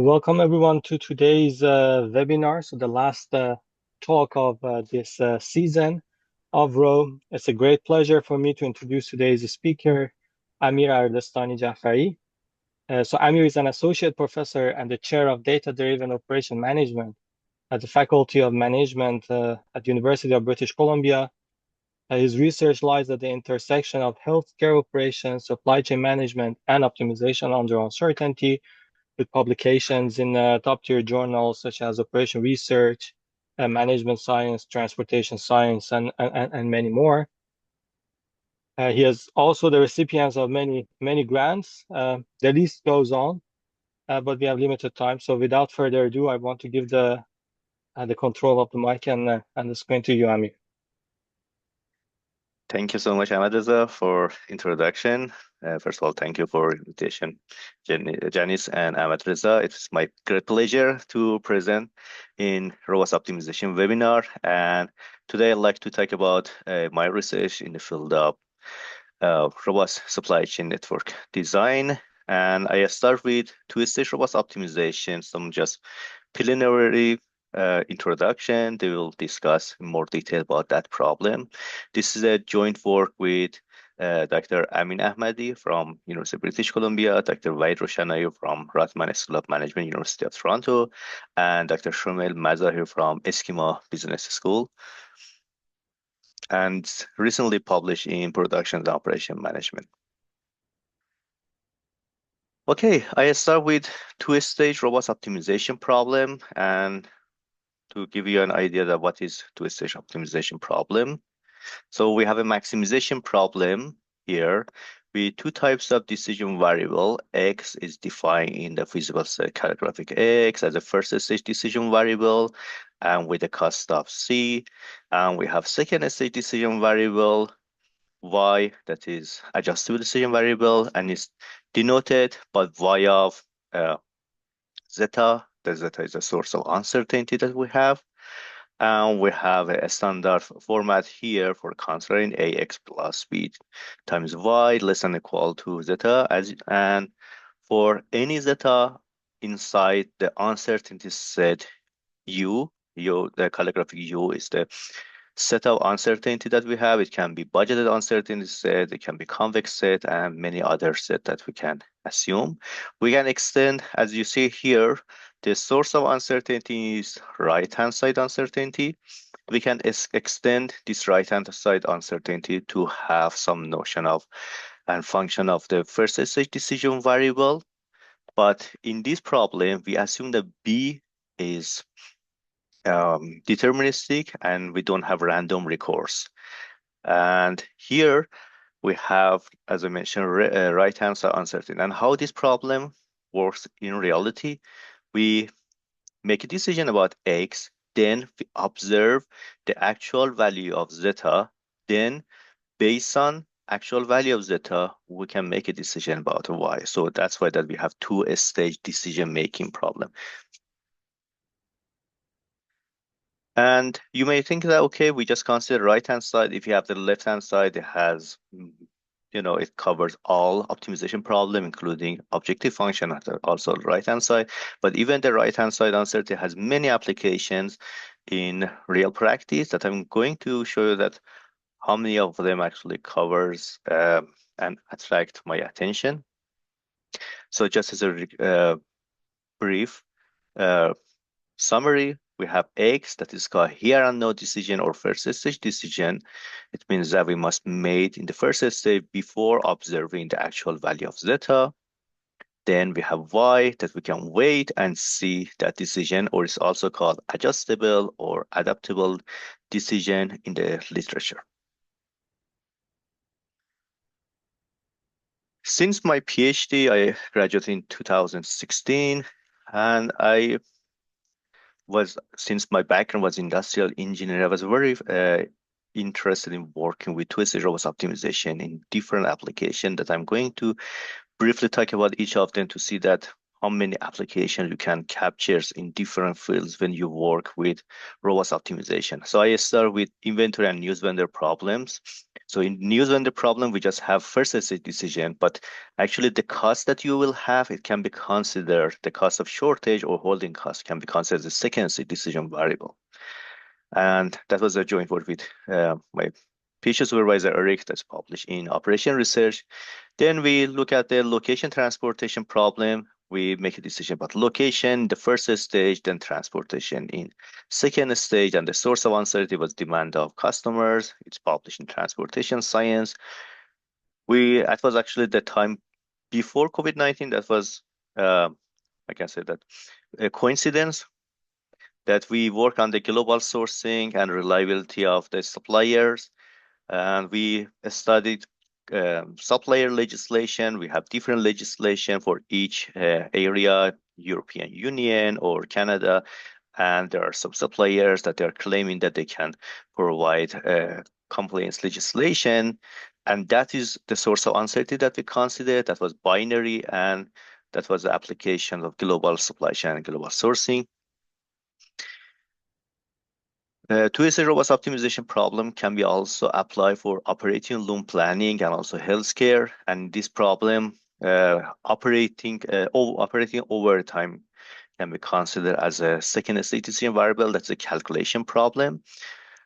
Welcome everyone to today's webinar. So the last talk of this season of Row. It's a great pleasure for me to introduce today's speaker, Amir Ardestani Jaafari. So Amir is an associate professor and the chair of data-driven operation management at the Faculty of Management at the University of British Columbia. His research lies at the intersection of healthcare operations, supply chain management, and optimization under uncertainty, with publications in top-tier journals such as Operation Research, Management Science, Transportation Science, and many more. He is also the recipient of many grants. The list goes on, but we have limited time. So without further ado, I want to give the control of the mic and the screen to you, Amir. Thank you so much, Ahmed, for introduction. First of all, thank you for invitation, Janice and Ahmed Reza. It's my great pleasure to present in robust optimization webinar. And today I'd like to talk about my research in the field of robust supply chain network design. And I start with two-stage robust optimization, some just preliminary introduction. They will discuss in more detail about that problem. This is a joint work with Dr. Amin Ahmadi from University of British Columbia, Dr. Waid Roshanai from Rathman School of Management, University of Toronto, and Dr. Shumail Mazahir from Eskimo Business School, and recently published in Production and Operation Management. Okay, I start with two-stage robust optimization problem, and to give you an idea of what is two-stage optimization problem. So we have a maximization problem here with two types of decision variable. X is defined in the feasible set calligraphic X as a first stage decision variable and with the cost of C. And we have second stage decision variable Y, that is adjustable decision variable, and is denoted by Y of zeta. The zeta is a source of uncertainty that we have. And we have a standard format here for considering ax plus b times y less than or equal to zeta. And for any zeta inside the uncertainty set U, the calligraphic U is the set of uncertainty that we have. It can be budgeted uncertainty set, it can be convex set, and many other set that we can assume. We can extend, as you see here, the source of uncertainty is right-hand side uncertainty. We can extend this right-hand side uncertainty to have some notion of and function of the first stage decision variable. But in this problem, we assume that B is deterministic and we don't have random recourse. And here we have, as I mentioned, right-hand side uncertainty. And how this problem works in reality, we make a decision about X, then we observe the actual value of zeta, then based on actual value of zeta, we can make a decision about Y. So that's why that we have two-stage decision-making problem. And you may think that, okay, we just consider right-hand side. If you have the left-hand side, it has, it covers all optimization problem, including objective function, also right-hand side. But even the right-hand side uncertainty has many applications in real practice that I'm going to show you that how many of them actually covers and attract my attention. So just as a brief summary, we have X that is called here and now decision or first stage decision. It means that we must made in the first stage before observing the actual value of zeta. Then we have Y that we can wait and see that decision, or it's also called adjustable or adaptable decision in the literature. Since my PhD, I graduated in 2016, and since my background was industrial engineering, I was very interested in working with two-stage robust optimization in different applications that I'm going to briefly talk about each of them to see that how many applications you can capture in different fields when you work with robust optimization. So I start with inventory and news vendor problems. So in news vendor problem, we just have first stage decision, but actually the cost that you will have, it can be considered, the cost of shortage or holding cost can be considered the second stage decision variable. And that was a joint work with my PhD supervisor, Eric, that's published in Operation Research. Then we look at the location transportation problem. We make a decision about location, the first stage, then transportation in second stage, and the source of uncertainty was demand of customers. It's published in Transportation Science. That was actually the time before COVID-19. That was, I can say that, a coincidence that we work on the global sourcing and reliability of the suppliers. And we studied supplier legislation. We have different legislation for each area, European Union or Canada. And there are some suppliers that they're claiming that they can provide compliance legislation. And that is the source of uncertainty that we considered. That was binary, and that was the application of global supply chain and global sourcing. Two-stage robust optimization problem can be also applied for operating room planning and also healthcare. And this problem, operating over time, can be considered as a second stage decision variable. That's a calculation problem.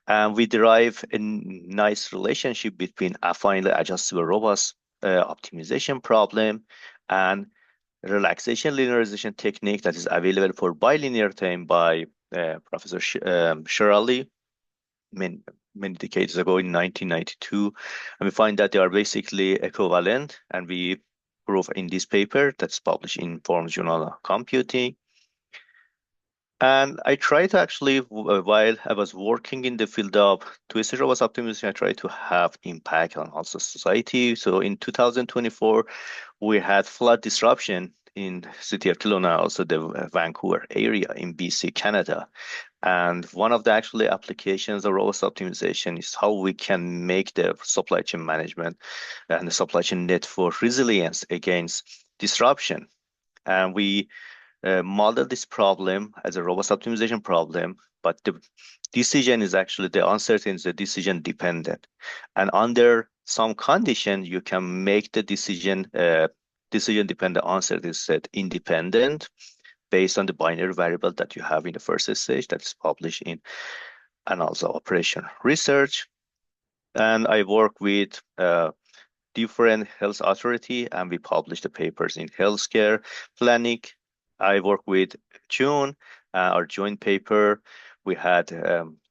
And we derive a nice relationship between affinely adjustable robust optimization problem and relaxation linearization technique that is available for bilinear time by Professor Shirali many decades ago in 1992. And we find that they are basically equivalent, and we prove in this paper that's published in Forms Journal of Computing. And I tried to actually, while I was working in the field of twisted robots optimization, I tried to have impact on also society. So in 2024, we had flood disruption in city of Kelowna, also the Vancouver area in BC, Canada. And one of the actually applications of robust optimization is how we can make the supply chain management and the supply chain network resilience against disruption. And we model this problem as a robust optimization problem, but the decision is actually the uncertainty is the decision dependent. And under some condition, you can make the decision dependent uncertainty set independent based on the binary variable that you have in the first stage that is published in and also Operation Research. And I work with different health authority, and we publish the papers in healthcare planning. I work with June, our joint paper. We had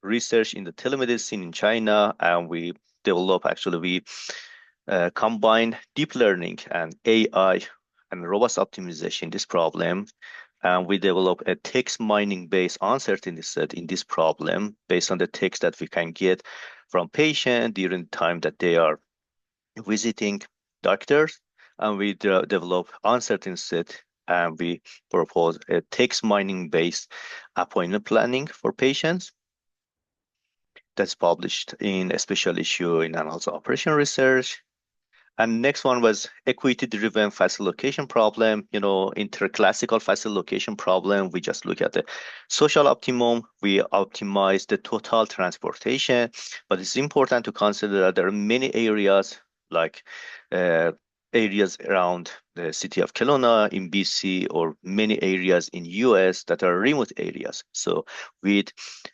research in the telemedicine in China, and we combined deep learning and AI and robust optimization in this problem. And we develop a text mining based uncertainty set in this problem based on the text that we can get from patient during the time that they are visiting doctors. And we develop uncertainty set, and we propose a text mining based appointment planning for patients. That's published in a special issue in Annals of Operation Research. And next one was equity-driven facility location problem. You know, interclassical facility location problem, we just look at the social optimum. We optimize the total transportation, but it's important to consider that there are many areas like areas around the city of Kelowna in BC or many areas in US that are remote areas. So with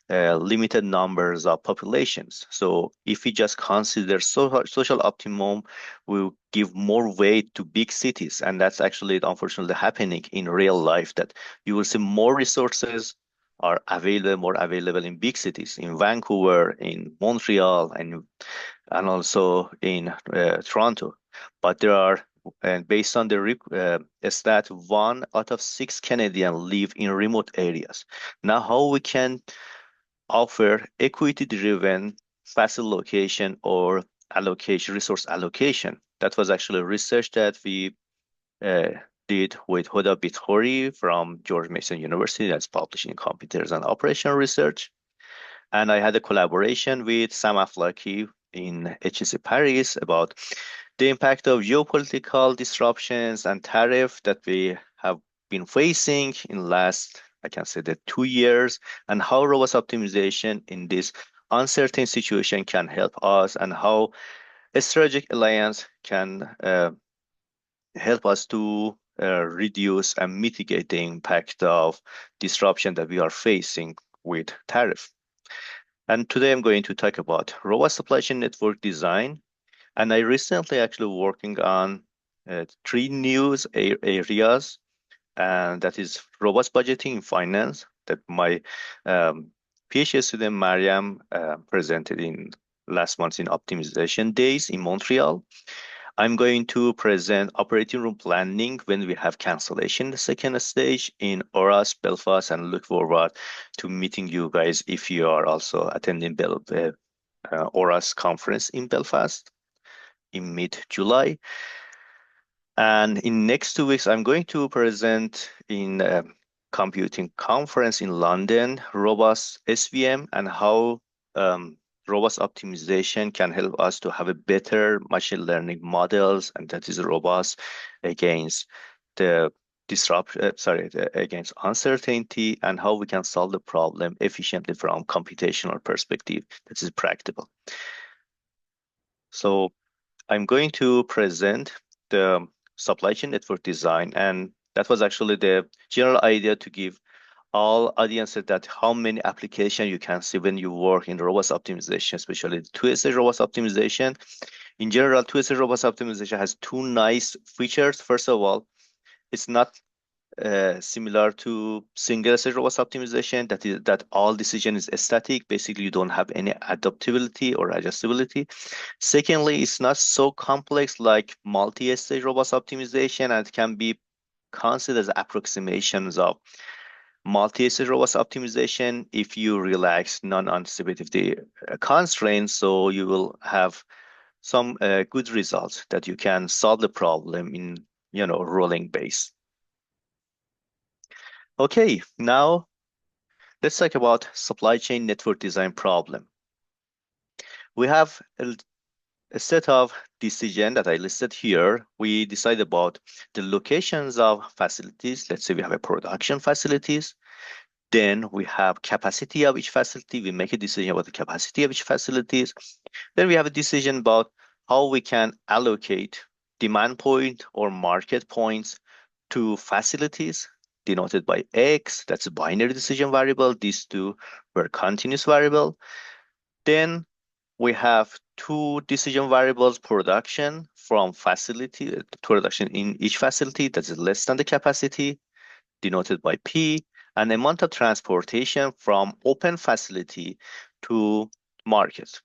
limited numbers of populations. So if we just consider social optimum, we'll give more weight to big cities. And that's actually unfortunately happening in real life, that you will see more resources are more available in big cities, in Vancouver, in Montreal, and also in Toronto. But there are, and based on the stat, 1 out of 6 Canadians live in remote areas. Now, how we can offer equity-driven facility location or resource allocation? That was actually research that we did with Huda Bithori from George Mason University, that's published in Computers and Operation Research. And I had a collaboration with Sam Aflaki in HEC Paris about the impact of geopolitical disruptions and tariff that we have been facing in last, I can say, the 2 years, and how robust optimization in this uncertain situation can help us, and how A strategic alliance can help us to reduce and mitigate the impact of disruption that we are facing with tariff. And today I'm going to talk about robust supply chain network design. And I recently actually working on three new areas, and that is robust budgeting in finance that my PhD student Mariam presented in last month in optimization days in Montreal. I'm going to present operating room planning when we have cancellation the second stage in Oras, Belfast, and look forward to meeting you guys if you are also attending Oras conference in Belfast in mid-July. And in next 2 weeks, I'm going to present in a computing conference in London, robust SVM and how robust optimization can help us to have a better machine learning models, and that is robust against the against uncertainty, and how we can solve the problem efficiently from computational perspective that is practical. So I'm going to present the supply chain network design, and that was actually the general idea to give all audiences that how many applications you can see when you work in robust optimization, especially two-stage robust optimization. In general, two-stage robust optimization has two nice features. First of all, it's not similar to single stage robust optimization, that is that all decision is static. Basically, you don't have any adaptability or adjustability. Secondly, it's not so complex like multi-stage robust optimization, and it can be considered as approximations of multi-stage robust optimization if you relax non-anticipative constraints, so you will have some good results that you can solve the problem in rolling base. Okay, now let's talk about supply chain network design problem. We have a set of decision that I listed here. We decide about the locations of facilities. Let's say we have a production facilities. Then we have capacity of each facility. We make a decision about the capacity of each facilities. Then we have a decision about how we can allocate demand point or market points to facilities denoted by X. That's a binary decision variable. These two were continuous variable. Then we have two decision variables: production from facility, production in each facility that is less than the capacity, denoted by P, and amount of transportation from open facility to market,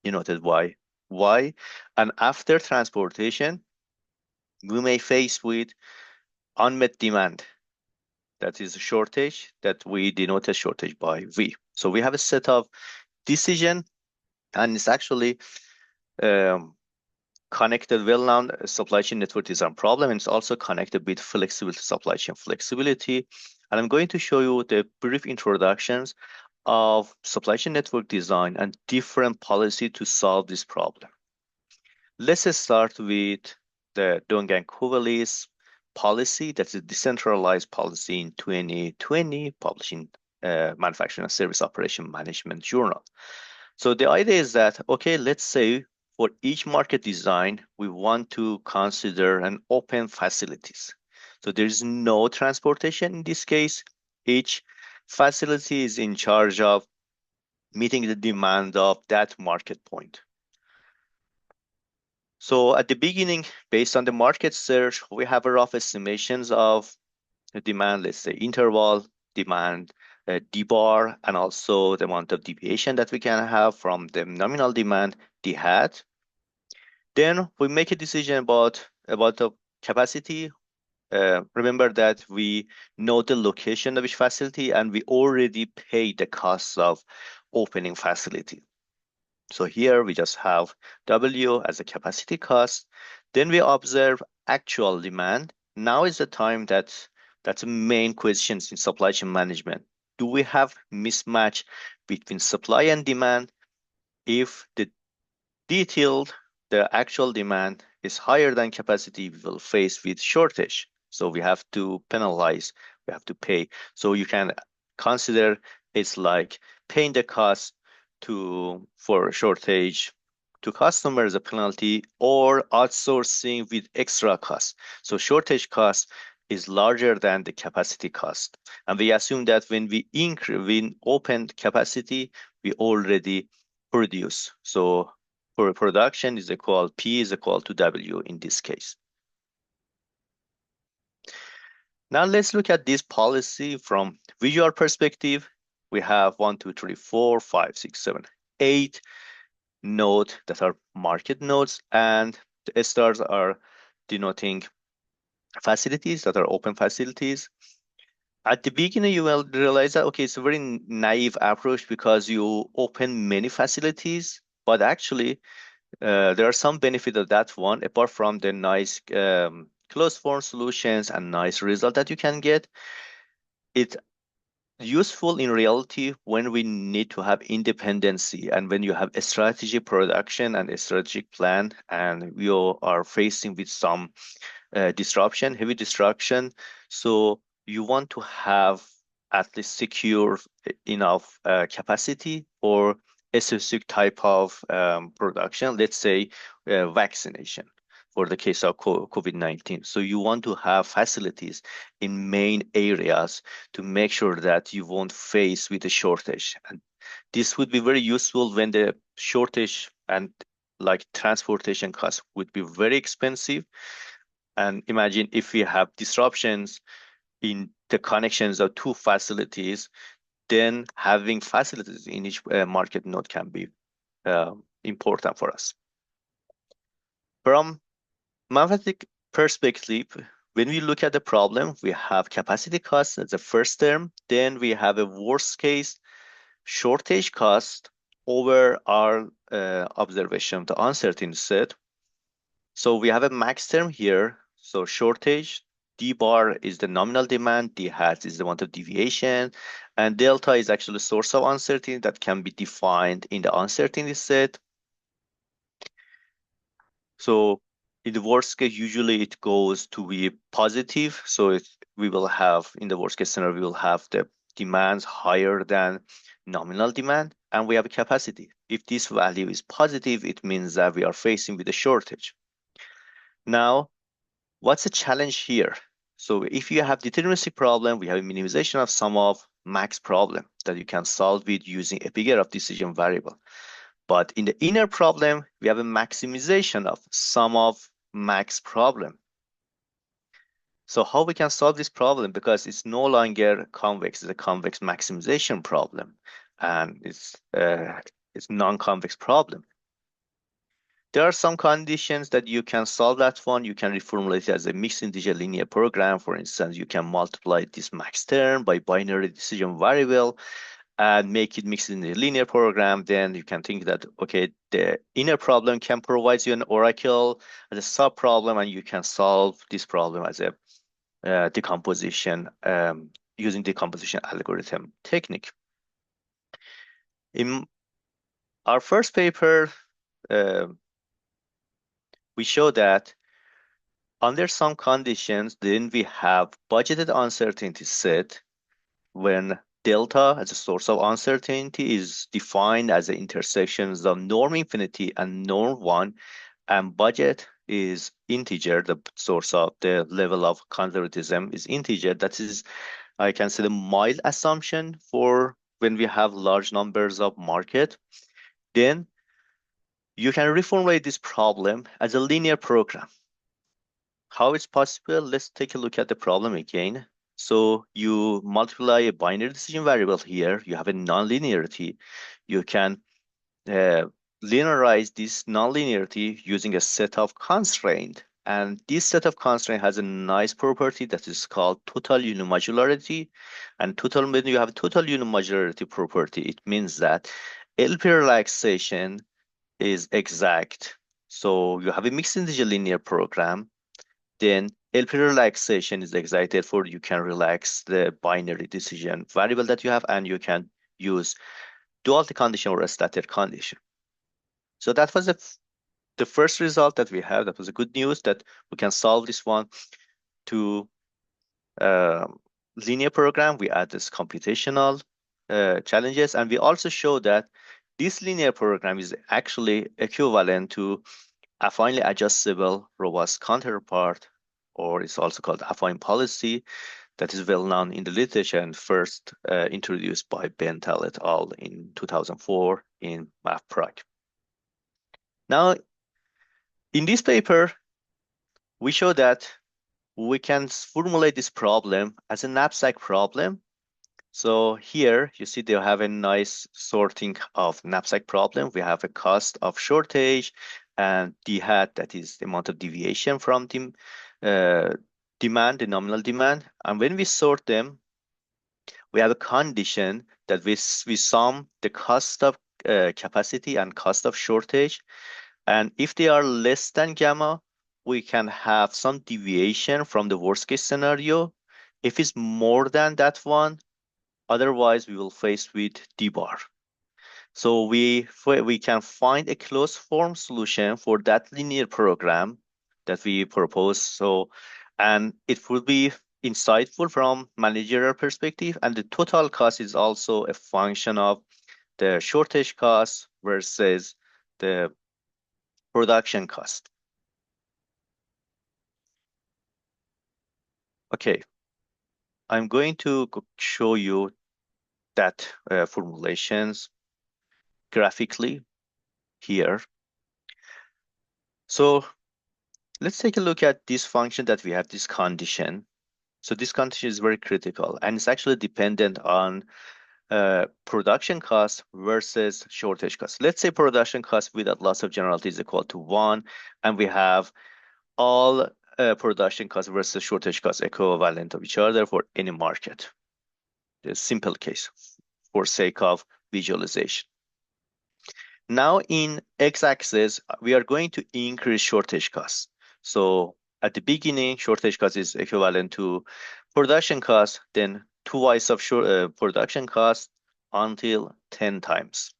denoted by Y. And after transportation, we may face with unmet demand. That is a shortage that we denote as shortage by V. So we have a set of decision, and it's actually connected, well-known supply chain network design problem, and it's also connected with flexibility, supply chain flexibility. And I'm going to show you the brief introductions of supply chain network design and different policy to solve this problem. Let's start with the Dungan-Kuvalis policy. That's a decentralized policy in 2020, published in Manufacturing and Service Operation Management Journal. So the idea is that, okay, let's say for each market design, we want to consider an open facilities. So there's no transportation in this case. Each facility is in charge of meeting the demand of that market point. So at the beginning, based on the market search, we have a rough estimations of the demand, let's say interval, demand, D bar, and also the amount of deviation that we can have from the nominal demand, D hat. Then we make a decision about the capacity. Remember that we know the location of each facility, and we already paid the cost of opening facility. So here we just have W as a capacity cost. Then we observe actual demand. Now is the time that's a main question in supply chain management. Do we have mismatch between supply and demand? If the actual demand is higher than capacity, we will face with shortage. So we have to penalize, we have to pay. So you can consider it's like paying the cost for shortage to customer as a penalty, or outsourcing with extra cost. So shortage cost is larger than the capacity cost. And we assume that when we open capacity, we already produce. So for production is equal, P is equal to W in this case. Now let's look at this policy from visual perspective. We have 1, 2, 3, 4, 5, 6, 7, 8 nodes that are market nodes, and the stars are denoting facilities that are open facilities. At the beginning, you will realize that, okay, it's a very naive approach because you open many facilities, but actually there are some benefit of that one, apart from the nice closed form solutions and nice result that you can get. It's useful in reality when we need to have independency and when you have a strategic production and a strategic plan, and we are facing with some disruption, heavy disruption. So you want to have at least secure enough capacity for a specific type of production, let's say vaccination for the case of COVID-19. So you want to have facilities in main areas to make sure that you won't face with a shortage. And this would be very useful when the shortage and like transportation costs would be very expensive. And imagine if we have disruptions in the connections of two facilities, then having facilities in each market node can be important for us. From mathematical perspective, when we look at the problem, we have capacity cost as the first term, then we have a worst case shortage cost over our observation of the uncertainty set. So we have a max term here. So shortage, D bar is the nominal demand, D hat is the amount of deviation, and delta is actually the source of uncertainty that can be defined in the uncertainty set. So in the worst case, usually it goes to be positive. So we will have, in the worst case scenario, we will have the demands higher than nominal demand, and we have a capacity. If this value is positive, it means that we are facing with a shortage. Now, what's the challenge here? So if you have deterministic problem, we have a minimization of sum of max problem that you can solve with using a figure of decision variable. But in the inner problem, we have a maximization of sum of max problem. So how we can solve this problem? Because it's no longer convex, it's a convex maximization problem, and it's non-convex problem. There are some conditions that you can solve that one. You can reformulate it as a mixed integer linear program. For instance, you can multiply this max term by binary decision variable and make it mixed in a linear program. Then you can think that, okay, the inner problem can provide you an oracle as a sub problem, and you can solve this problem as a decomposition using decomposition algorithm technique. In our first paper, we show that under some conditions, then we have budgeted uncertainty set when delta as a source of uncertainty is defined as the intersections of norm infinity and norm 1, and budget is integer, the source of the level of conservatism is integer. That is, I can say, the mild assumption for when we have large numbers of market. Then you can reformulate this problem as a linear program. How it's possible? Let's take a look at the problem again. So you multiply a binary decision variable here. You have a nonlinearity. You can linearize this nonlinearity using a set of constraints. And this set of constraints has a nice property that is called total unimodularity. And when you have total unimodularity property, it means that LP relaxation is exact. So you have a mixed integer linear program, then LP relaxation is exact. Therefore, you can relax the binary decision variable that you have, and you can use duality condition or a static condition. So that was the first result that we have. That was a good news that we can solve this one to linear program. We add this computational challenges, and we also show that this linear program is actually equivalent to affinely adjustable robust counterpart, or it's also called affine policy, that is well known in the literature and first introduced by Bentel et al. In 2004 in Math Prague. Now, in this paper, we show that we can formulate this problem as a knapsack problem. So here you see they have a nice sorting of knapsack problem. We have a cost of shortage and d hat, that is the amount of deviation from the demand, the nominal demand. And when we sort them, we have a condition that we sum the cost of capacity and cost of shortage. And if they are less than gamma, we can have some deviation from the worst case scenario. If it's more than that one, otherwise we will face with d bar. So we can find a closed form solution for that linear program that we propose. So, and it will be insightful from managerial perspective, and the total cost is also a function of the shortage cost versus the production cost. Okay, I'm going to show you that formulations graphically here. So let's take a look at this function that we have, this condition. So this condition is very critical, and it's actually dependent on production cost versus shortage cost. Let's say production cost without loss of generality is equal to 1, and we have all production cost versus shortage cost equivalent of each other for any market. The simple case for sake of visualization. Now in x-axis, we are going to increase shortage cost. So at the beginning, shortage cost is equivalent to production cost, then twice of production cost until 10 times.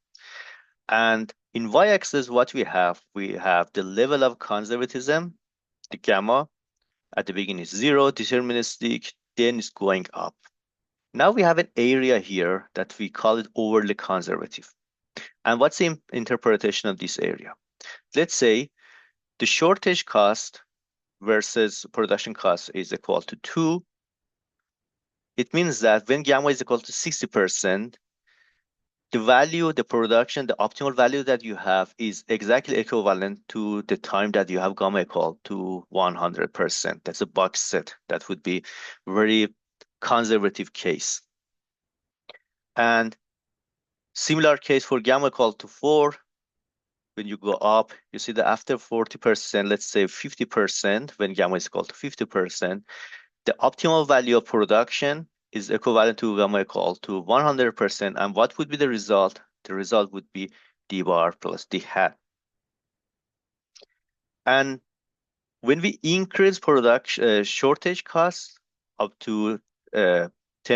And in y-axis, what we have the level of conservatism, the gamma, at the beginning is 0, deterministic, then it's going up. Now we have an area here that we call it overly conservative. And what's the interpretation of this area? Let's say the shortage cost versus production cost is equal to 2. It means that when gamma is equal to 60%, the value, the production, the optimal value that you have is exactly equivalent to the time that you have gamma equal to 100%. That's a box set. That would be very conservative case. And similar case for gamma equal to 4. When you go up, you see that after 40%, let's say 50%, when gamma is equal to 50%, the optimal value of production is equivalent to gamma equal to 100%. And what would be the result? The result would be d bar plus d hat. And when we increase production shortage costs up to 10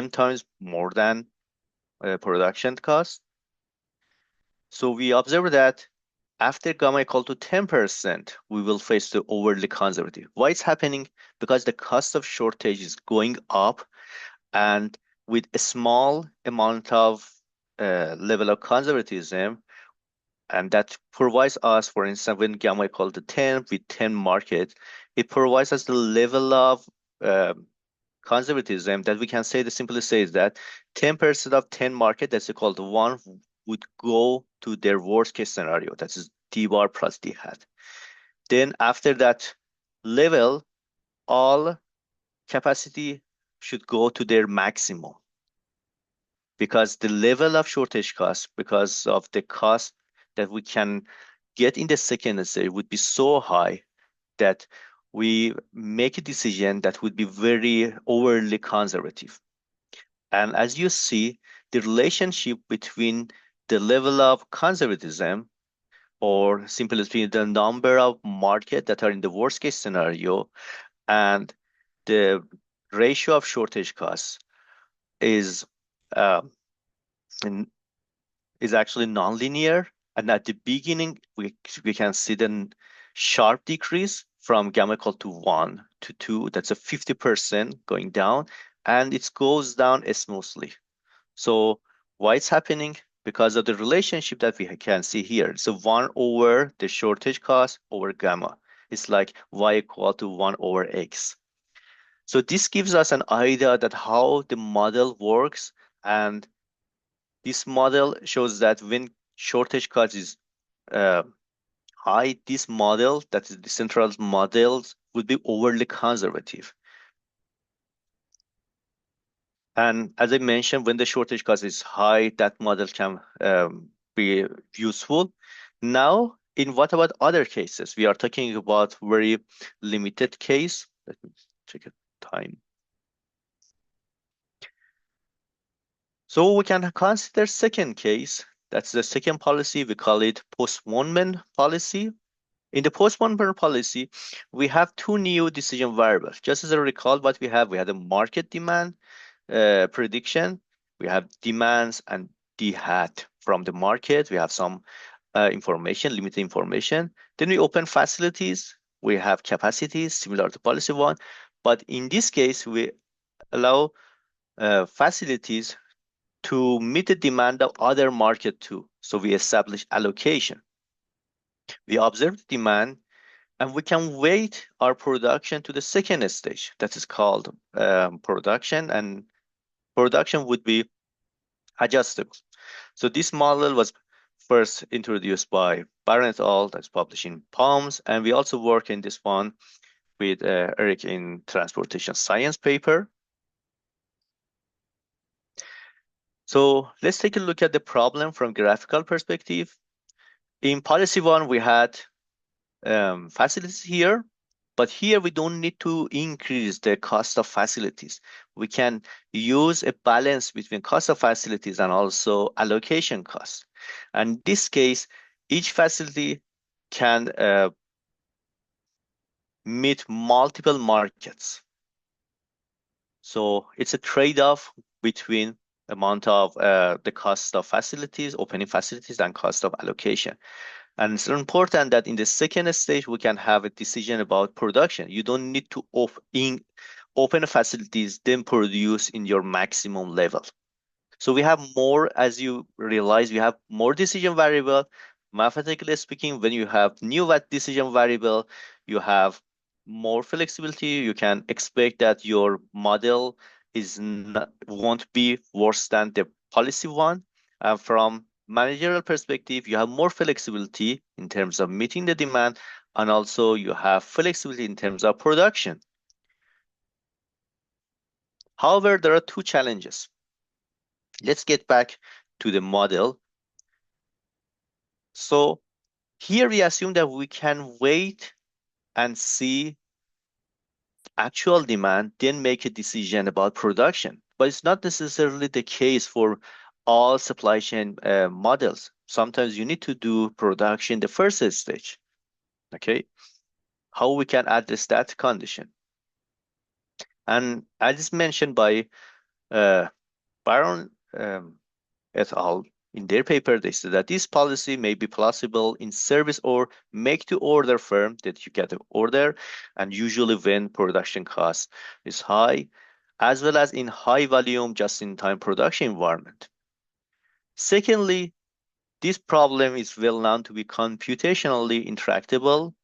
times more than production cost, so we observe that after gamma equal to 10%, we will face the overly conservative. Why it's happening? Because the cost of shortage is going up, and with a small amount of level of conservatism, and that provides us, for instance, when gamma equal to 10 with 10 market, it provides us the level of conservatism that we can say, the simplest say is that 10% of 10 market, that's equal to 1, would go to their worst case scenario. That is d bar plus d hat. Then after that level, all capacity should go to their maximum, because the level of shortage cost, because of the cost that we can get in the second stage, would be so high that we make a decision that would be very overly conservative. And as you see, the relationship between the level of conservatism, or simply between the number of markets that are in the worst case scenario, and the ratio of shortage costs is actually nonlinear. And at the beginning, we can see the sharp decrease from gamma equal to 1 to 2. That's a 50% going down, and it goes down smoothly. So why it's happening? because of the relationship that we can see here. So 1 over the shortage cost over gamma. It's like y equal to 1 over x. So this gives us an idea that how the model works, and this model shows that when shortage cost is uh, high, this model, that is the central models, would be overly conservative. And as I mentioned, when the shortage cost is high, that model can be useful. Now, in what about other cases? We are talking about very limited case. Let me check it time. So we can consider second case. That's the second policy. We call it postponement policy. In the postponement policy, we have two new decision variables. Just as I recall what we had a market demand prediction. We have demands and D hat from the market. We have some information, limited information. Then we open facilities. We have capacities similar to policy one. But in this case, we allow facilities to meet the demand of other market too. So we establish allocation. We observe the demand and we can weight our production to the second stage that is called production, and production would be adjustable. So this model was first introduced by Barron et al. That's published in PALMS, and we also work in this one with Eric in transportation science paper. So let's take a look at the problem from graphical perspective. In policy one, we had facilities here, but here we don't need to increase the cost of facilities. We can use a balance between cost of facilities and also allocation cost. And in this case, each facility can meet multiple markets. So it's a trade-off between amount of the cost of facilities, opening facilities, and cost of allocation. And it's important that in the second stage, we can have a decision about production. You don't need to open facilities, then produce in your maximum level. So we have more, as you realize, we have more decision variable. Mathematically speaking, when you have new decision variable, you have more flexibility. You can expect that your model won't be worse than the policy one. From managerial perspective, you have more flexibility in terms of meeting the demand, and also you have flexibility in terms of production. However, there are two challenges. Let's get back to the model. So here we assume that we can wait and see actual demand, then make a decision about production. But it's not necessarily the case for all supply chain models. Sometimes you need to do production the first stage. Okay, how we can address that condition? And as mentioned by Baron et al. In their paper, they said that this policy may be plausible in service or make-to-order firm that you get an order, and usually when production cost is high, as well as in high volume just-in-time production environment. Secondly, this problem is well known to be computationally intractable.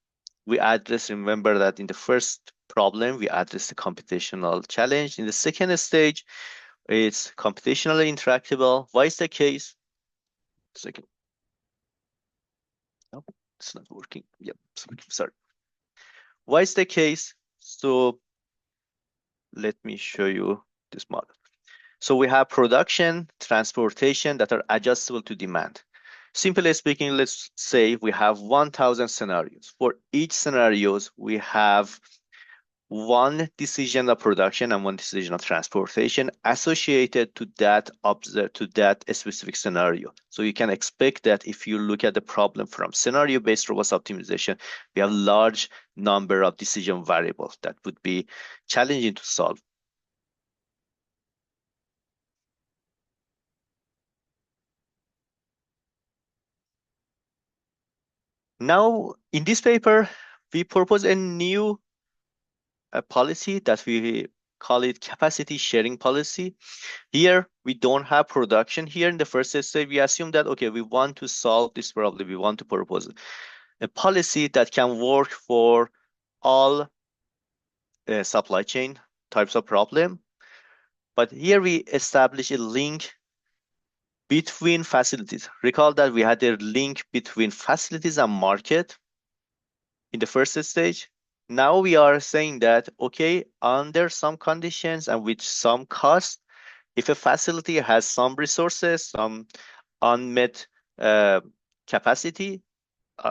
Remember that in the first problem, we addressed the computational challenge. In the second stage, it's computationally intractable. Why is the case? Second. No, it's not working. Yep, sorry. Why is the case? So let me show you this model. So we have production, transportation that are adjustable to demand. Simply speaking, let's say we have 1,000 scenarios. For each scenarios, we have one decision of production and one decision of transportation associated to that specific scenario. So you can expect that if you look at the problem from scenario-based robust optimization, we have large number of decision variables that would be challenging to solve. Now, in this paper, we propose a new policy that we call it capacity sharing policy. Here, we don't have production here in the first stage. We assume that, okay, we want to solve this problem. We want to propose a policy that can work for all supply chain types of problem. But here we establish a link between facilities. Recall that we had a link between facilities and market in the first stage. Now we are saying that, okay, under some conditions and with some cost, if a facility has some resources, some unmet uh, capacity,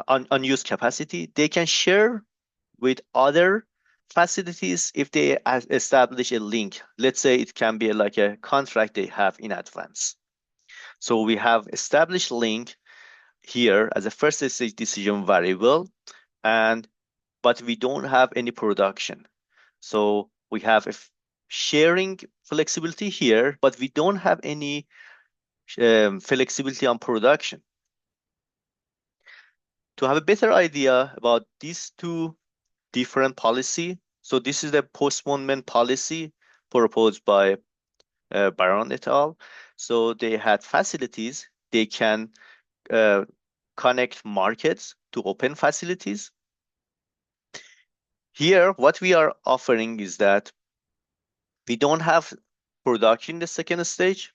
unused capacity, they can share with other facilities if they establish a link. Let's say it can be like a contract they have in advance. So we have established link here as a first stage decision variable, and but we don't have any production. So we have a sharing flexibility here, but we don't have any flexibility on production. To have a better idea about these two different policy, so this is the postponement policy proposed by Baron et al. So they had facilities, they can uh, connect markets to open facilities. Here, what we are offering is that we don't have production in the second stage.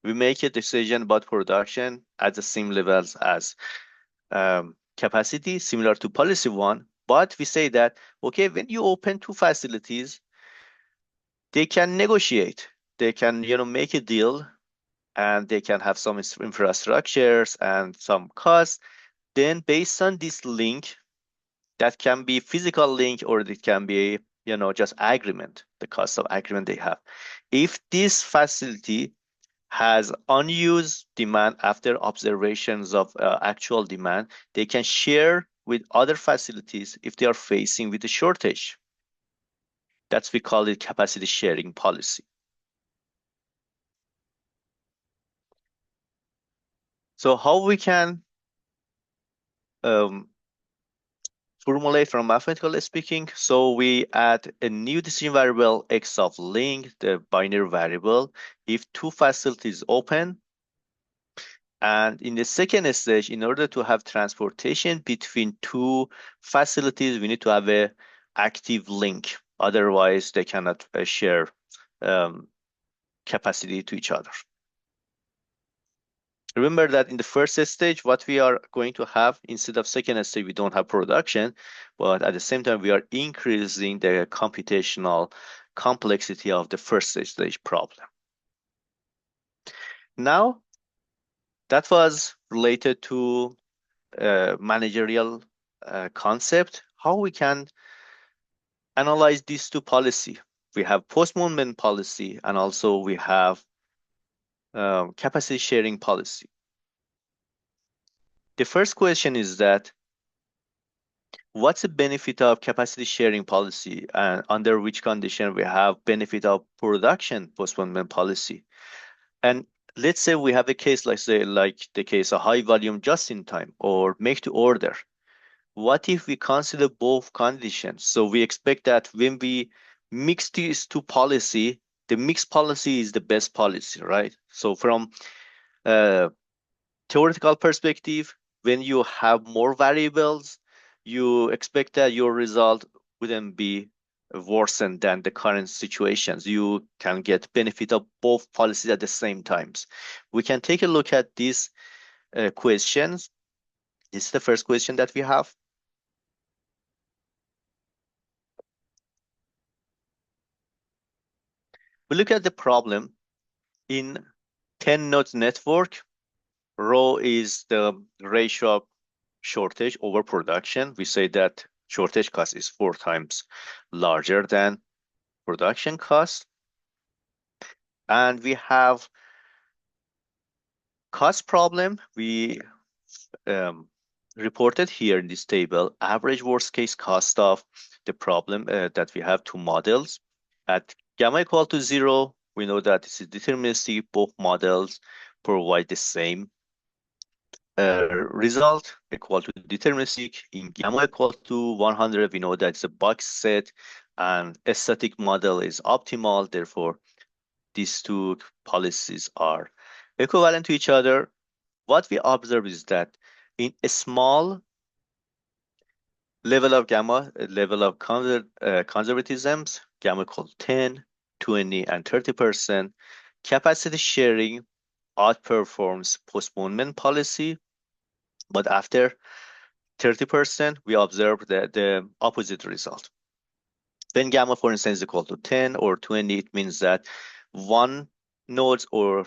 We make a decision about production at the same levels as capacity, similar to policy one. But we say that, okay, when you open two facilities, they can negotiate. They can, make a deal, and they can have some infrastructures and some costs. Then based on this link, that can be physical link or it can be, just agreement, the cost of agreement they have. If this facility has unused demand after observations of actual demand, they can share with other facilities if they are facing with a shortage. That's we call it capacity sharing policy. So how we can um, formulate from mathematical speaking? So we add a new decision variable x of link, the binary variable, if two facilities open. And in the second stage, in order to have transportation between two facilities, we need to have a active link. Otherwise, they cannot share capacity to each other. Remember that in the first stage, what we are going to have instead of second stage, we don't have production, but at the same time, we are increasing the computational complexity of the first stage problem. Now, that was related to managerial concept. How we can analyze these two policy? We have post-movement policy, and also we have capacity sharing policy. The first question is that what's the benefit of capacity sharing policy, and under which condition we have benefit of production postponement policy? And let's say we have a case, like the case of high volume just in time or make to order. What if we consider both conditions? So we expect that when we mix these two policy, the mixed policy is the best policy, right? So from a theoretical perspective, when you have more variables, you expect that your result wouldn't be worsened than the current situations. You can get benefit of both policies at the same times. We can take a look at these questions. This is the first question that we have. We look at the problem in 10 node network. Rho is the ratio of shortage over production. We say that shortage cost is 4 times larger than production cost. And we have cost problem. We reported here in this table, average worst case cost of the problem that we have two models. At gamma equal to 0, we know that this is deterministic. Both models provide the same result equal to deterministic. In gamma equal to 100, we know that it's a box set. and a static model is optimal. Therefore, these two policies are equivalent to each other. What we observe is that in a small level of gamma, a level of conservatisms, gamma equal 10, 20, and 30%, capacity sharing outperforms postponement policy, but after 30%, we observe the opposite result. When gamma, for instance, is equal to 10 or 20, it means that one nodes or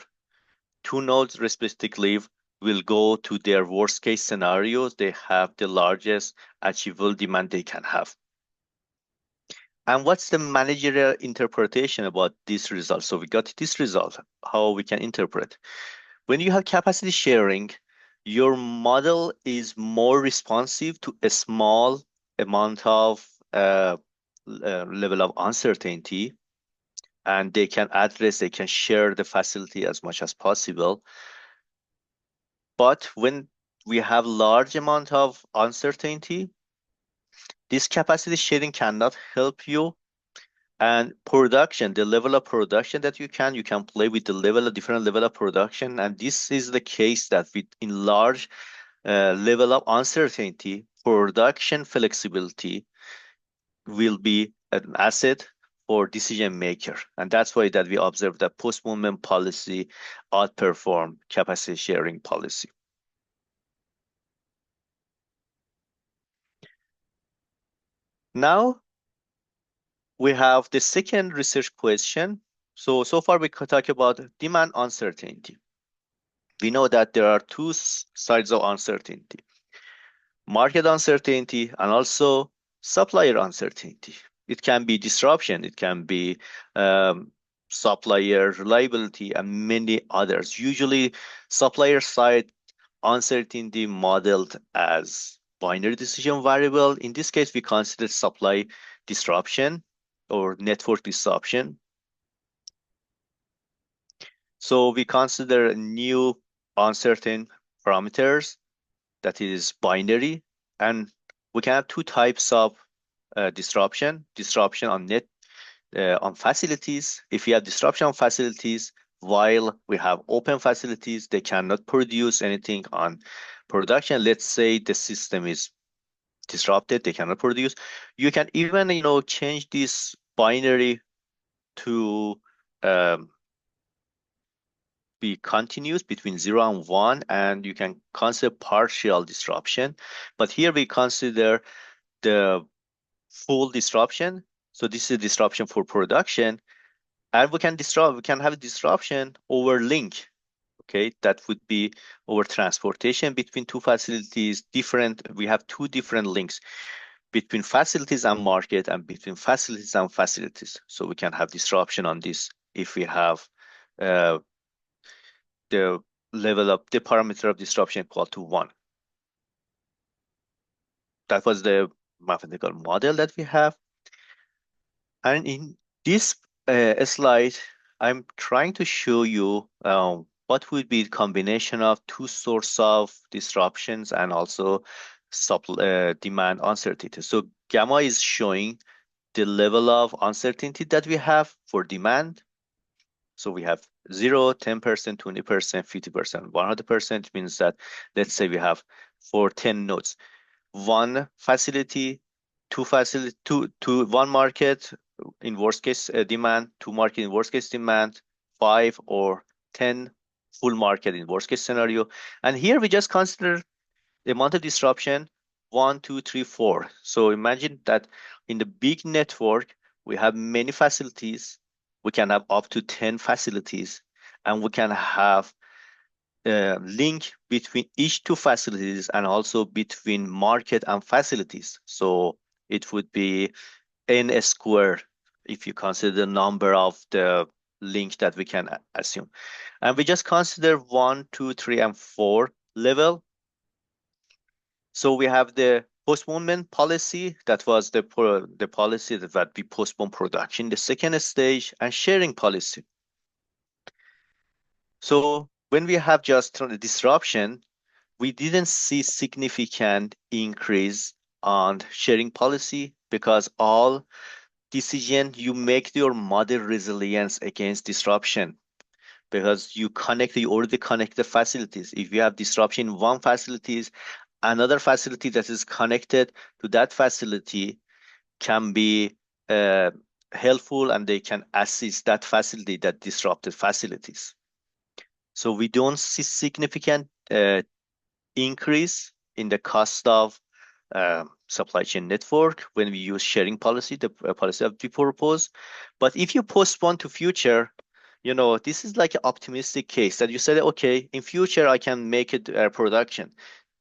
two nodes respectively will go to their worst case scenarios. They have the largest achievable demand they can have. And what's the managerial interpretation about this result? So we got this result, how we can interpret. When you have capacity sharing, your model is more responsive to a small amount of level of uncertainty, and they can share the facility as much as possible. But when we have large amount of uncertainty, this capacity sharing cannot help you. And production, the level of production that you can play with the different level of production. And this is the case that with in large level of uncertainty, production flexibility will be an asset for decision maker. And that's why that we observe that postponement policy outperform capacity sharing policy. Now we have the second research question. So far we could talk about demand uncertainty. We know that there are two sides of uncertainty: market uncertainty and also supplier uncertainty. It can be disruption, it can be supplier reliability, and many others. Usually, supplier side uncertainty modeled as binary decision variable. In this case, we consider supply disruption or network disruption. So we consider new uncertain parameters that is binary, and we can have two types of disruption on facilities. If we have disruption on facilities while we have open facilities, they cannot produce anything on production. Let's say the system is disrupted, they cannot produce. You can even change this binary to be continuous between 0 and 1, and you can consider partial disruption. But here we consider the full disruption. So this is a disruption for production, and we can have a disruption over link. Okay, that would be over transportation between two facilities. We have two different links between facilities and market, and between facilities and facilities. So we can have disruption on this if we have the level of the parameter of disruption equal to 1. That was the mathematical model that we have. And in this slide, I'm trying to show you what would be the combination of two sources of disruptions and also demand uncertainty. So gamma is showing the level of uncertainty that we have for demand. So we have 0, 10%, 20%, 50%, 100%. Means that, let's say we have for 10 nodes, one facility, one market in worst case demand, two market in worst case demand, 5 or 10 full market in worst case scenario. And here we just consider the amount of disruption 1, 2, 3, 4. So imagine that in the big network, we have many facilities. We can have up to 10 facilities, and we can have a link between each two facilities and also between market and facilities. So it would be n squared if you consider the number of the link that we can assume. And we just consider 1, 2, 3, and 4 level. So we have the postponement policy, that was the policy that we postpone production, the second stage, and sharing policy. So when we have just the disruption, we didn't see significant increase on sharing policy because all decision, you make your model resilience against disruption because you already connect the facilities. If you have disruption in one facilities, another facility that is connected to that facility can be uh, helpful and they can assist that facility that disrupted facilities. So we don't see significant increase in the cost of supply chain network when we use sharing policy, the policy that we propose. But if you postpone to future, this is like an optimistic case that you said, okay, in future I can make it production.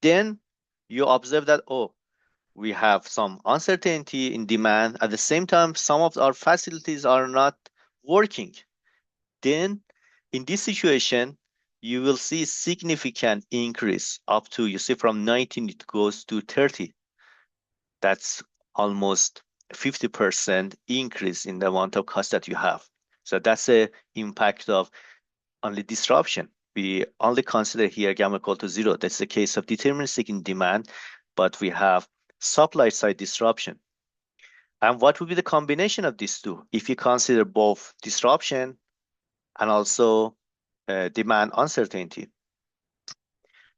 Then you observe that, oh, we have some uncertainty in demand. At the same time, some of our facilities are not working. Then in this situation, you will see significant increase up to, you see from 19, it goes to 30. That's almost 50% increase in the amount of cost that you have. So that's the impact of only disruption. We only consider here gamma equal to zero. That's the case of deterministic in demand, but we have supply side disruption. And what would be the combination of these two? If you consider both disruption and also demand uncertainty,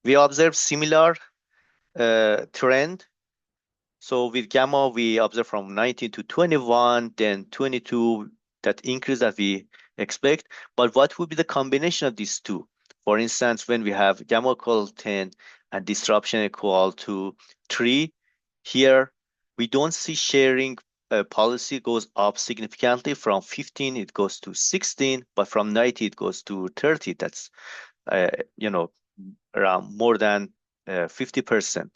we observe similar trend. So with gamma, we observe from 19 to 21, then 22, that increase that we expect. But what would be the combination of these two? For instance, when we have gamma equal 10 and disruption equal to 3, here we don't see sharing policy goes up significantly. From 15, it goes to 16, but from 90, it goes to 30. That's, uh, you know, around more than 50%.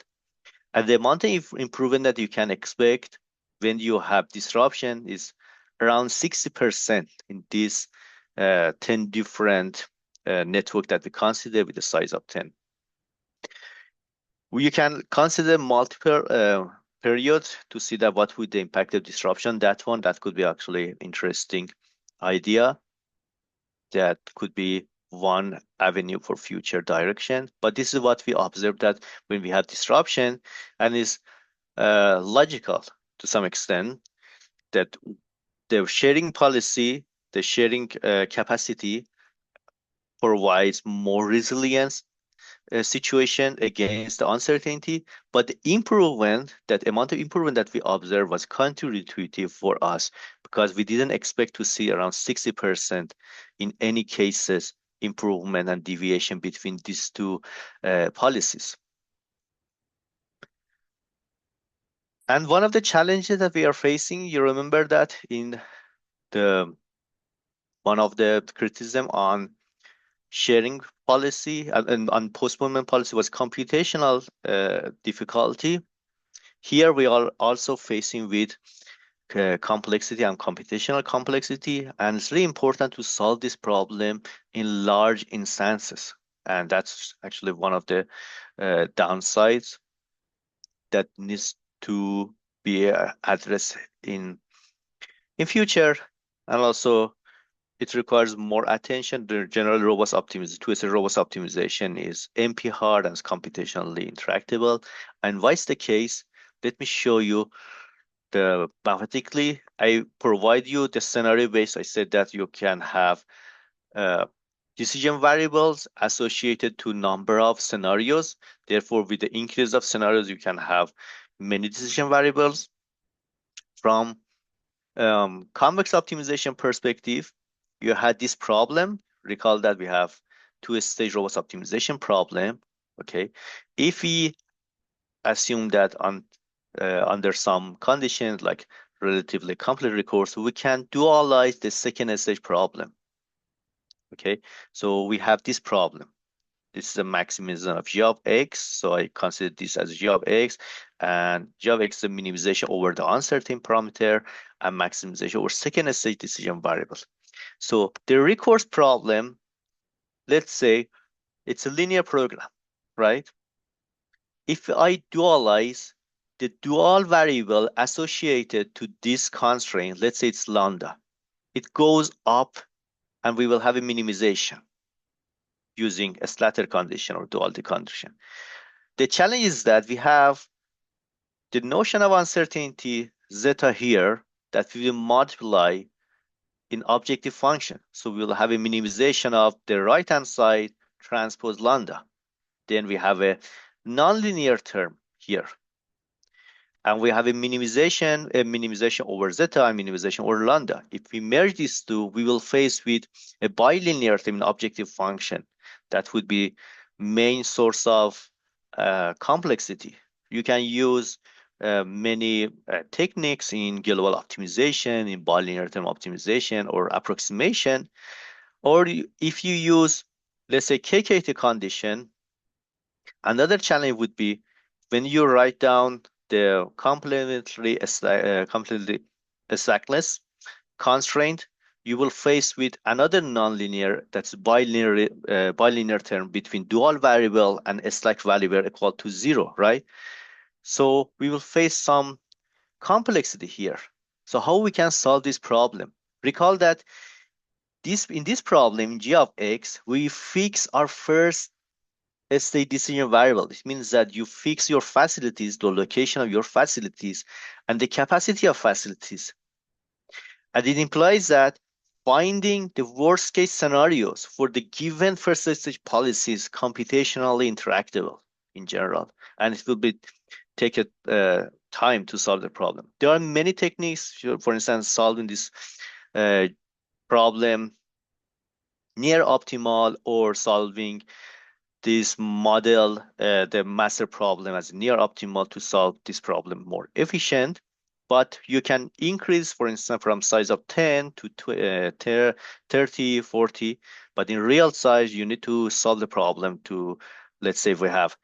And the amount of improvement that you can expect when you have disruption is around 60% in this 10 different network that we consider with the size of 10. You can consider multiple periods to see that what would the impact of disruption. That could be actually interesting idea. That could be one avenue for future direction. But this is what we observed, that when we have disruption, and is logical to some extent, that the sharing policy, the sharing capacity provides more resilience situation against the uncertainty, but the improvement, that amount of improvement that we observed was counterintuitive for us because we didn't expect to see around 60% in any cases improvement and deviation between these two policies. And one of the challenges that we are facing, you remember that in the one of the criticism on sharing policy and on postponement policy was computational difficulty. Here we are also facing with complexity and computational complexity, and it's really important to solve this problem in large instances. And that's actually one of the downsides that needs to be addressed in future. And also it requires more attention. The general robust optimization, two-stage robust optimization is NP hard and is computationally intractable. And why is the case? Let me show you the mathematically. I provide you the scenario base. I said that you can have uh, decision variables associated to number of scenarios. Therefore, with the increase of scenarios, you can have many decision variables. From convex optimization perspective, you had this problem. Recall that we have two-stage robust optimization problem. Okay, if we assume that under some conditions like relatively complete recurse, we can dualize the second stage problem. Okay, so we have this problem. This is a maximism of g of x. So I consider this as g of x, and g of x is a minimization over the uncertain parameter and maximization over second stage decision variables. So the recourse problem, let's say it's a linear program, right? If I dualize the dual variable associated to this constraint, let's say it's lambda, it goes up and we will have a minimization using a Slater condition or duality condition. The challenge is that we have the notion of uncertainty zeta here that we will multiply in objective function. So we will have a minimization of the right-hand side transpose lambda. Then we have a nonlinear term here. And we have a minimization over zeta and minimization over lambda. If we merge these two, we will face with a bilinear term in objective function. That would be main source of complexity. You can use many techniques in global optimization, in bilinear term optimization or approximation. Or if you use, let's say, KKT condition, another challenge would be when you write down the complementary slackless constraint, you will face with another nonlinear, that's bilinear term between dual variable and a slack variable equal to 0, right? So we will face some complexity here. So how we can solve this problem? Recall that in this problem, g of x, we fix our first state decision variable. It means that you fix your facilities, the location of your facilities, and the capacity of facilities. And it implies that finding the worst case scenarios for the given first stage policy is computationally interactable in general, and it will be take a time to solve the problem. There are many techniques, for instance, solving this problem near optimal or solving this model, the master problem as near optimal to solve this problem more efficient. But you can increase, for instance, from size of 10 to 30, 40. But in real size, you need to solve the problem to, let's say we have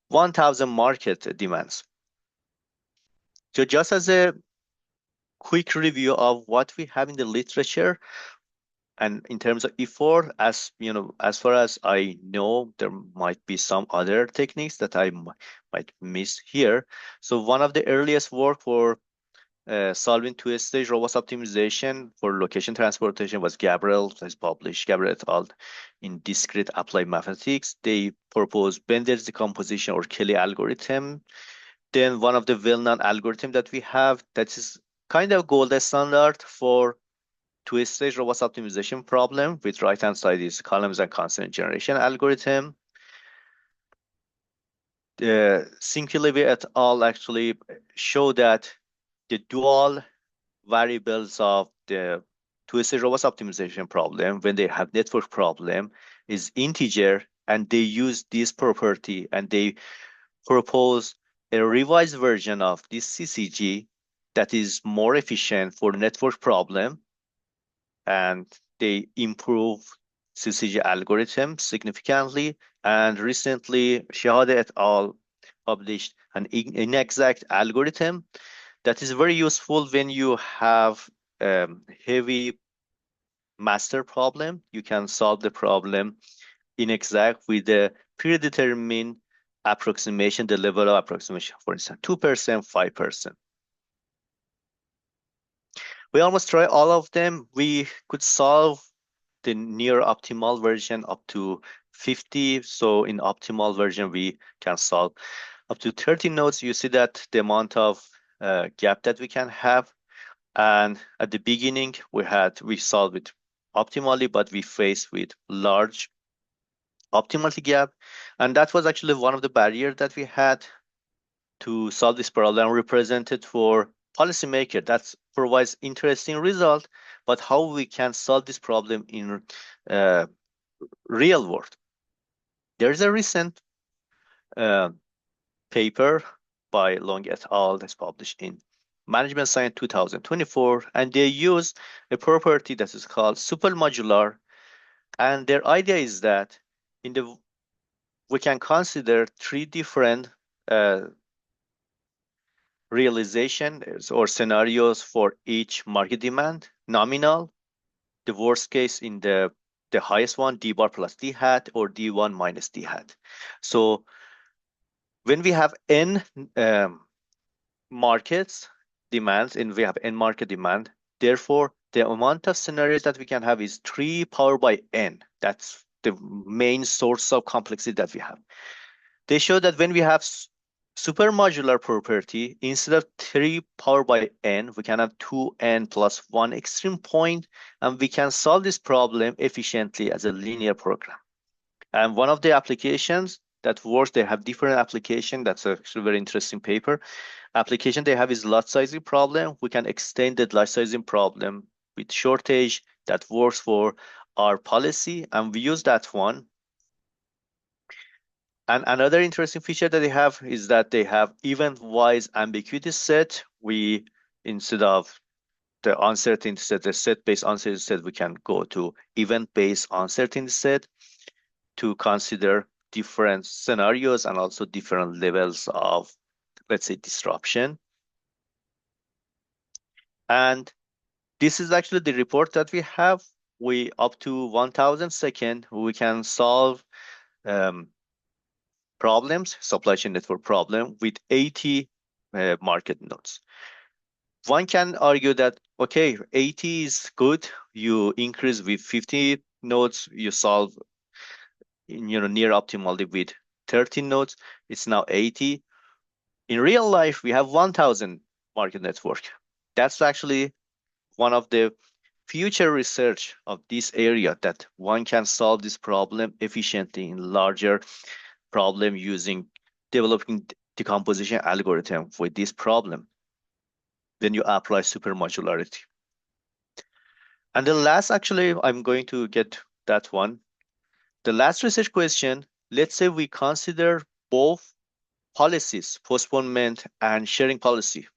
1,000 market demands. So just as a quick review of what we have in the literature, and in terms of effort, as you know, as far as I know, there might be some other techniques that I might miss here. So one of the earliest work for solving two-stage robust optimization for location transportation was Gabriel et al. In discrete applied mathematics. They proposed Bender's decomposition or Kelly algorithm. Then one of the well-known algorithm that we have that is kind of gold standard for two-stage robust optimization problem with right-hand side is columns and constant generation algorithm. Sinclair et al. Actually show that the dual variables of the two-stage robust optimization problem when they have network problem is integer, and they use this property and they propose a revised version of this CCG that is more efficient for network problem, and they improve CCG algorithm significantly. And recently, Shahade et al. Published an inexact algorithm that is very useful when you have heavy master problem. You can solve the problem inexact with a predetermined approximation, the level of approximation, for instance, 2%, 5%. We almost try all of them. We could solve the near optimal version up to 50. So in optimal version, we can solve up to 30 nodes. You see that the amount of gap that we can have. And at the beginning, we solved it optimally, but we faced with large optimality gap. And that was actually one of the barriers that we had to solve this problem, represented for policymaker. That provides interesting result, but how we can solve this problem in real world. There's a recent paper by Long et al. That's published in Management Science 2024, and they use a property that is called supermodular. And their idea is that we can consider three different realizations or scenarios for each market demand: nominal, the worst case in the highest one, d bar plus d hat, or d1 minus d hat. So when we have n markets demands and we have n market demand, therefore the amount of scenarios that we can have is 3 powered by n. That's the main source of complexity that we have. They show that when we have supermodular property, instead of 3 powered by n, we can have 2n plus 1 extreme point, and we can solve this problem efficiently as a linear program. And one of the applications that works, they have different application. That's actually a very interesting paper. Application they have is lot sizing problem. We can extend the lot sizing problem with shortage that works for our policy, and we use that one. And another interesting feature that they have is that they have event-wise ambiguity set. We, instead of the uncertainty set, the set-based uncertainty set, we can go to event-based uncertainty set to consider different scenarios and also different levels of, let's say, disruption. And this is actually the report that we have. We up to 1000 second, we can solve um, problems, supply chain network problem with 80 market nodes. One can argue that, okay, 80 is good. You increase with 50 nodes, you solve near optimally with 13 nodes. It's now 80. In real life, we have 1000 market network. That's actually one of the future research of this area, that one can solve this problem efficiently in larger problem using developing decomposition algorithm for this problem when you apply supermodularity. And the last, actually, I'm going to get that one. The last research question, let's say we consider both policies, postponement and sharing policy.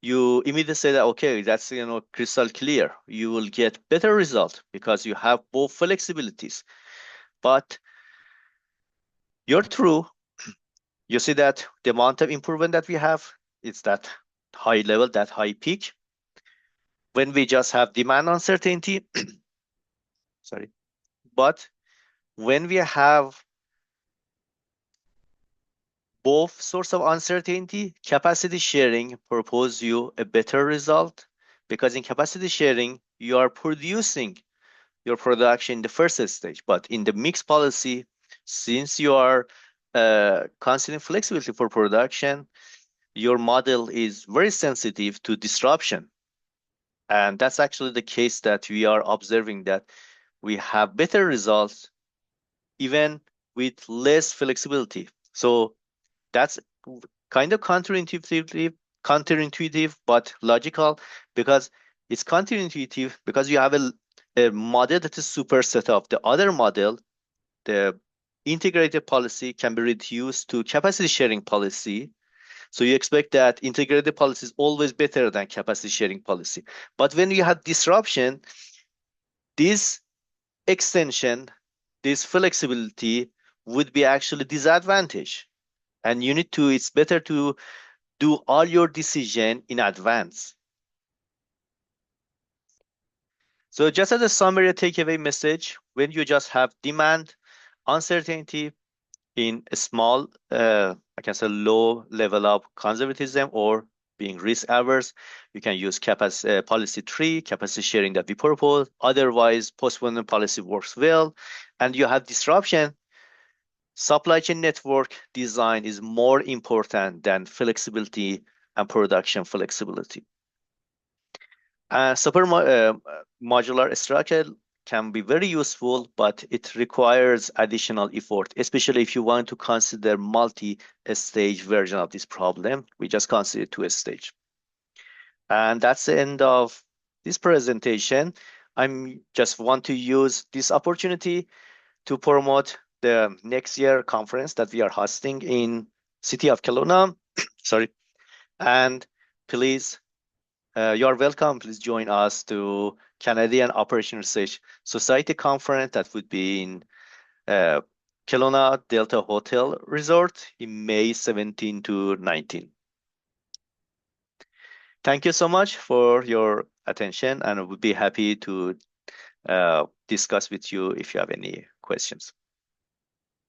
You immediately say that, okay, that's crystal clear. You will get better result because you have both flexibilities. But you're true. You see that the amount of improvement that we have is that high level, that high peak. When we just have demand uncertainty, sorry, but when we have both source of uncertainty, capacity sharing propose you a better result, because in capacity sharing, you are producing your production in the first stage. But in the mixed policy, since you are considering flexibility for production, your model is very sensitive to disruption. And that's actually the case that we are observing, that we have better results even with less flexibility. So that's kind of counterintuitive, but logical, because it's counterintuitive because you have a model that is superset of the other model. The integrated policy can be reduced to capacity sharing policy. So you expect that integrated policy is always better than capacity sharing policy. But when you have disruption, this extension, this flexibility would be actually disadvantage. And it's better to do all your decision in advance. So just as a summary takeaway message, when you just have demand, uncertainty in a small, I can say low level of conservatism or being risk averse, you can use policy 3, capacity sharing that we propose. Otherwise, postponement policy works well. And you have disruption. Supply chain network design is more important than flexibility and production flexibility. Modular structure can be very useful, but it requires additional effort, especially if you want to consider multi-stage version of this problem. We just consider two-stage. And that's the end of this presentation. I just want to use this opportunity to promote the next year conference that we are hosting in city of Kelowna. Sorry. And please, you are welcome. Please join us to Canadian Operation Research Society conference that would be in Kelowna Delta Hotel Resort in May 17 to 19. Thank you so much for your attention, and I would be happy to discuss with you if you have any questions.